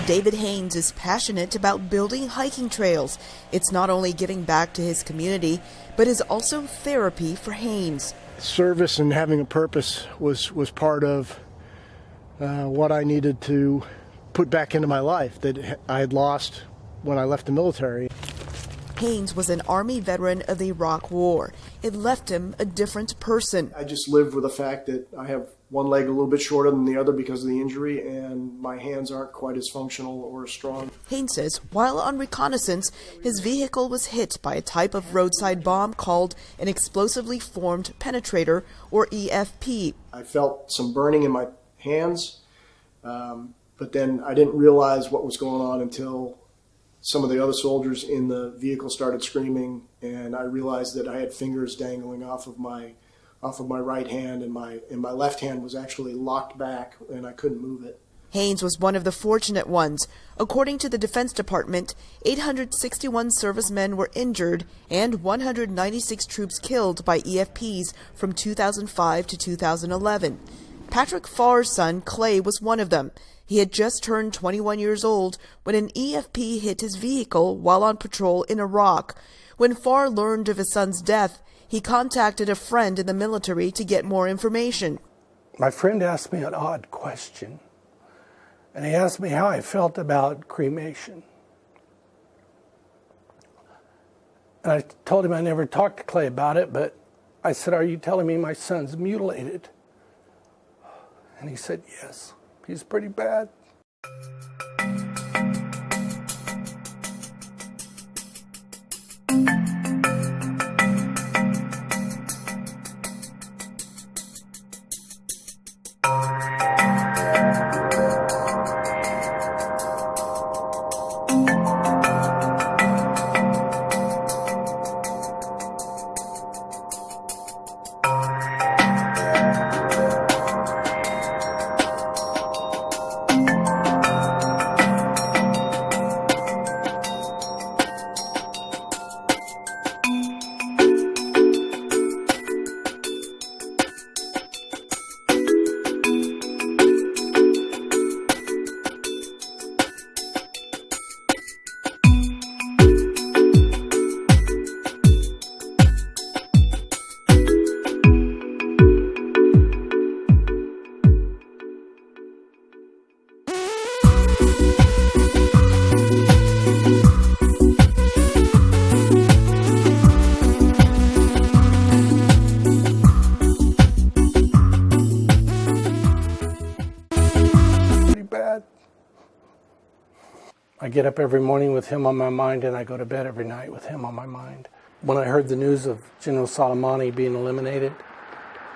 David Haynes is passionate about building hiking trails. It's not only giving back to his community, but is also therapy for Haynes. Service and having a purpose was part of what I needed to put back into my life that I had lost when I left the military. Haynes was an Army veteran of the Iraq War. It left him a different person. I just lived with the fact that I have one leg a little bit shorter than the other because of the injury, and my hands aren't quite as functional or as strong. Haynes says while on reconnaissance, his vehicle was hit by a type of roadside bomb called an explosively formed penetrator, or EFP. I felt some burning in my hands, but then I didn't realize what was going on until some of the other soldiers in the vehicle started screaming, and I realized that I had fingers dangling off of my right hand, and my left hand was actually locked back, and I couldn't move it. Haynes was one of the fortunate ones. According to the Defense Department, 861 servicemen were injured and 196 troops killed by EFPs from 2005 to 2011. Patrick Farr's son, Clay, was one of them. He had just turned 21 years old when an EFP hit his vehicle while on patrol in Iraq. When Farr learned of his son's death, he contacted a friend in the military to get more information. My friend asked me an odd question, and he asked me how I felt about cremation. And I told him I never talked to Clay about it, but I said, "Are you telling me my son's mutilated?" And he said, "Yes, he's pretty bad." I get up every morning with him on my mind, and I go to bed every night with him on my mind. When I heard the news of General Soleimani being eliminated,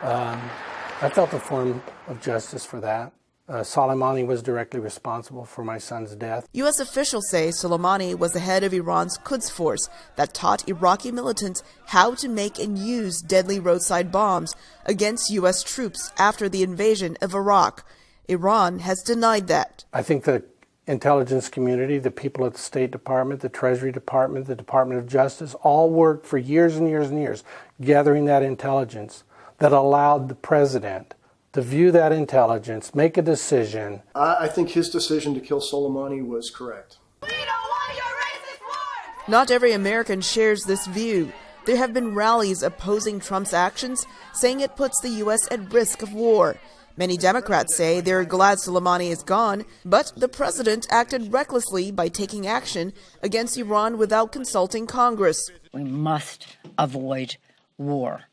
I felt a form of justice for that. Soleimani was directly responsible for my son's death. U.S. officials say Soleimani was the head of Iran's Quds Force that taught Iraqi militants how to make and use deadly roadside bombs against U.S. troops after the invasion of Iraq. Iran has denied that. I think the intelligence community, the people at the State Department, the Treasury Department, the Department of Justice, all worked for years and years and years gathering that intelligence that allowed the president to view that intelligence, make a decision. I think his decision to kill Soleimani was correct. We don't want your racist wars! Not every American shares this view. There have been rallies opposing Trump's actions, saying it puts the U.S. at risk of war. Many Democrats say they're glad Soleimani is gone, but the president acted recklessly by taking action against Iran without consulting Congress. We must avoid war.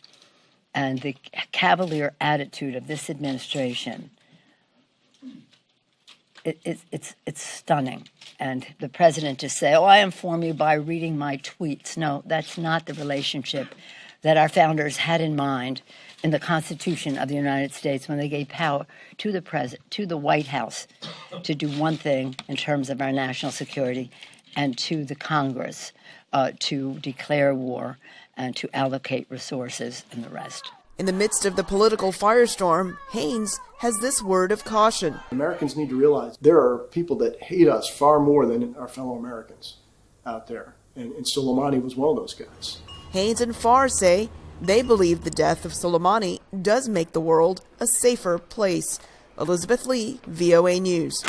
And the cavalier attitude of this administration, it's stunning. And the president to say, "Oh, I inform you by reading my tweets." No, that's not the relationship that our founders had in mind in the Constitution of the United States when they gave power to the White House to do one thing in terms of our national security, and to the Congress to declare war and to allocate resources and the rest. In the midst of the political firestorm, Haynes has this word of caution. Americans need to realize there are people that hate us far more than our fellow Americans out there, and Soleimani was one of those guys. Haynes and Farr say they believe the death of Soleimani does make the world a safer place. Elizabeth Lee, VOA News.